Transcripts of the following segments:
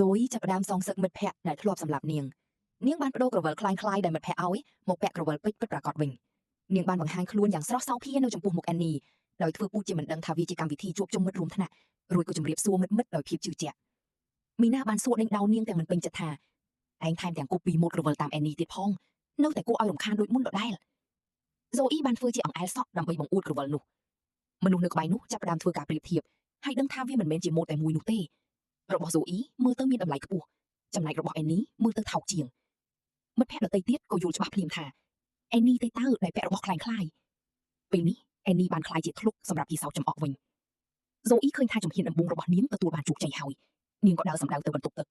rồiចាប់ផ្ដើមសងសឹកមិត្តភ័ក្តិដែលធ្លាប់សម្លាប់នាងបានបដូរក្រវិលคล้ายៗដែលមិត្តភ័ក្តិឲ្យមកពាក់ក្រវិលពេជ្រពិតប្រាកដវិញនាងបានបង្ហាញខ្លួនយ៉ាងស្រស់សោភានៅចំពោះមុខ Annie ដោយធ្វើពូជជាមិនដឹងថាវាជាកម្មវិធីជួបជុំមិត្តរួមថ្នាក់រួចក៏ជម្រាបសួរមិត្តដោយភាពជឿជាក់មីណាបានសួរដេញដោលនាងទាំងមិនពេញចិត្តថាឯងថែមទាំងគប់ពីម៉ូតក្រវិលតាម Annie ទៀតផងនៅតែគួរឲ្យរំខានដូចមុនដដែល Zoe បានធ្វើជាអង្អែលសក់ដើម្បីបង្អួតក្រវិលនោះមនុស្សនៅក្បែរនោះចាប់ផ្ដើមធ្វើការប្រៀបធៀបហើយដឹងថាវាមិនមែនជាម៉ូតតែមួយនោះទេរបស់ Zoe មើលទៅមានតម្លៃខ្ពស់ចំណែករបស់ Annie មើលទៅថោកជាងមិត្តភ័ក្តិដទៃទៀតក៏យល់ច្បាស់ភ្លាមថា Annie ទេតើដែលពាក់របស់คล้ายៗពេលនេះ Annie បានคล้ายជាធ្លុកសម្រាប់ជាសោចំអកវិញ Zoe ឃើញថាជំហានដំបូងរបស់នាងទទួលបានជោគជ័យហើយនាងក៏ដើរសម្ដៅទៅបន្ទប់ទឹក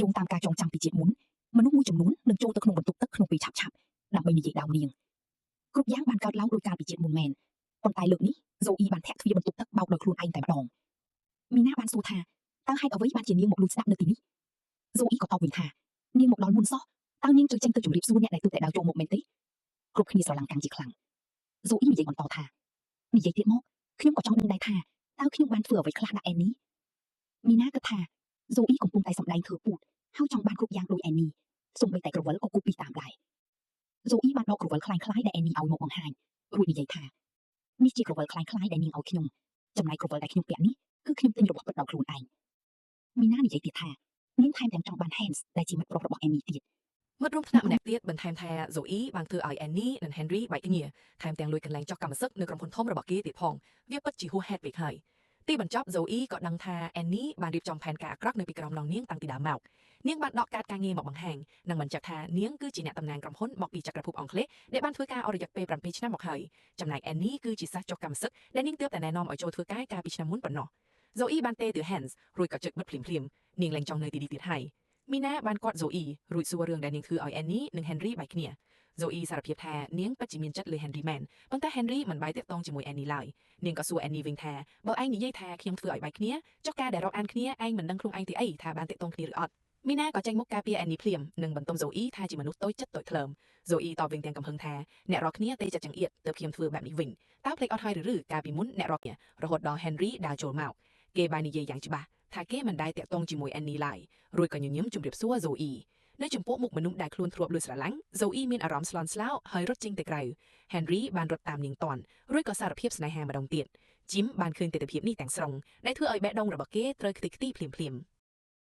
យោងតាមការចងចាំពីជាតិមុនមនុស្សមួយចំនួននឹងចូលទៅក្នុងបន្ទប់ទឹកក្នុងពេលឆាប់ៗដើម្បីនិយាយដើមនាងគ្រប់យ៉ាងបានកើតឡើងដោយការពីជាតិមុនមែនប៉ុន្តែលើកនេះ Zoe បានធាក់ទ្វារបន្ទប់ទឹកបោកដោយខ្លួនឯងតែម្ដងមីណាបានសួរថាតើហេតុអ្វីបានជានាងមកលួចស្ដាប់នៅទីនេះ Zoe ក៏តបវិញថានាងមកដល់មុនសោះតើនាងជួយចេញទៅជម្រាបសួរអ្នកដែលទើបតែដើរចូលមកមែនទេគ្រប់គ្នាស្រឡាំងកាំងជាខ្លាំង Zoe និយាយបន្តថានិយាយទៀតមកខ្ញុំក៏ចង់ដឹងដែរថាតើខ្ញុំបានធ្វើអ្វីខ្លះដាក់ Annie មីណាគិតថា Zoe កំពុងតែសម្ដែងធ្វើពូតហើយចង់បានគ្រប់យ៉ាងដូច Annie សូម្បីតែក្រវិលក៏គប់ពីតាមដែរ Zoe បានដកក្រវិលคล้ายៗដែល Annie ឲ្យមកបង្ហាញរួចនិយាយថានេះជាក្រវិលคล้ายៗដែលនាងឲ្យខ្ញុំចំណែកក្រវិលដែលខ្ញុំពាក់នេះគឺខ្ញុំទិញរបស់ពិតដោយខ្លួនឯងមីណានិយាយទៀតថានាងថែមទាំងចង់បាន Hans ដែលជាមិត្តប្រុសរបស់ Annie ទៀតមិត្តរួមថ្នាក់ម្នាក់ទៀតបន្ថែមថា Zoe បានធ្វើឲ្យ Annie និង Henry បែកគ្នាថែមទាំងលួចកន្លែងចោះកម្មសិទ្ធិនៅក្រុមហ៊ុនធំរបស់គេទៀតផងវាពិតជាហួសហេតុពេកហើយទីបញ្ចប់ Zoe ក៏ដឹងថា Annie បានរៀបចំផែនការអាក្រក់នៅពីក្រោមនងនាងតាំងពីដើមមកនាងបានដកកាតការងារមកបង្ហាញនិងបញ្ជាក់ថានាងគឺជាអ្នកតំណាងក្រុមហ៊ុនមកពីចក្រភពអង់គ្លេសដែលបានធ្វើការអស់រយៈពេល7ឆ្នាំមកហើយចំណែក Annie គឺជាសិស្សចុះកម្មសិទ្ធិដែលនាងទើបតែណែនាំឲ្យចូលធ្វើការកាលពីឆ្នាំមុនប៉ុណ្ណោះ Zoe បានទេទៅ Hans រួចក៏ជិតបិទភ្លាមនាងលែងចង់នៅទីនេះទៀតហើយមីណាបានគាត់ Zoe រួចសួររឿងដែលនាងធ្វើឲ្យ Annie និង Henry បែកគ្នា Zoe សារភាពថានាងពិតជាមានចិត្តលើ Henry មែនប៉ុន្តែ Henry មិនបាយតាក់ទងជាមួយ Annie ឡើយនាងក៏សួរ Annie វិញថាបើឯងនិយាយថាខ្ញុំធ្វើឲ្យបែកគ្នាចុះការដែលរាប់អានគ្នាឯងមិនដឹងខ្លួនឯងទេអីថាបានតាក់ទងគ្នាឬអត់មីណាក៏ចេញមុខការពារ Annie ភ្លាមនិងបន្ទំ Zoe ថាជាមនុស្សតូចចិត្តតូចថ្លើម Zoe តបវិញទាំងកំហឹងថាអ្នករកគ្នាទេចិត្តចង្អៀតទើបខ្ញុំធ្វើបែបនេះវិញតើភ្លេចអត់ហើយឬកាលពីមុនអ្នករកគ្នារហូតដល់ Henry ដើរចូលមកគេបាននិយាយយ៉ាងច្បាស់ថាគេមិនដែលតាក់ទងជាមួយ Annie ឡើយរួចក៏ញញឹមជម្រាបសួរ Zoe នៅចំពោះមុខមនុស្សដែលខ្លួនធ្លាប់លួចស្រឡាញ់ Zoe មានអារម្មណ៍ស្លន់ស្លោហើយរត់ចេញទៅក្រៅ Henry បានរត់តាមនាងតាន់រួចក៏សារភាពស្នេហាម្ដងទៀត Jim បានឃើញទិដ្ឋភាពនេះទាំងស្រុងដែលធ្វើឲ្យបេះដូងរបស់គេត្រូវខ្ទេចខ្ទីភ្លាម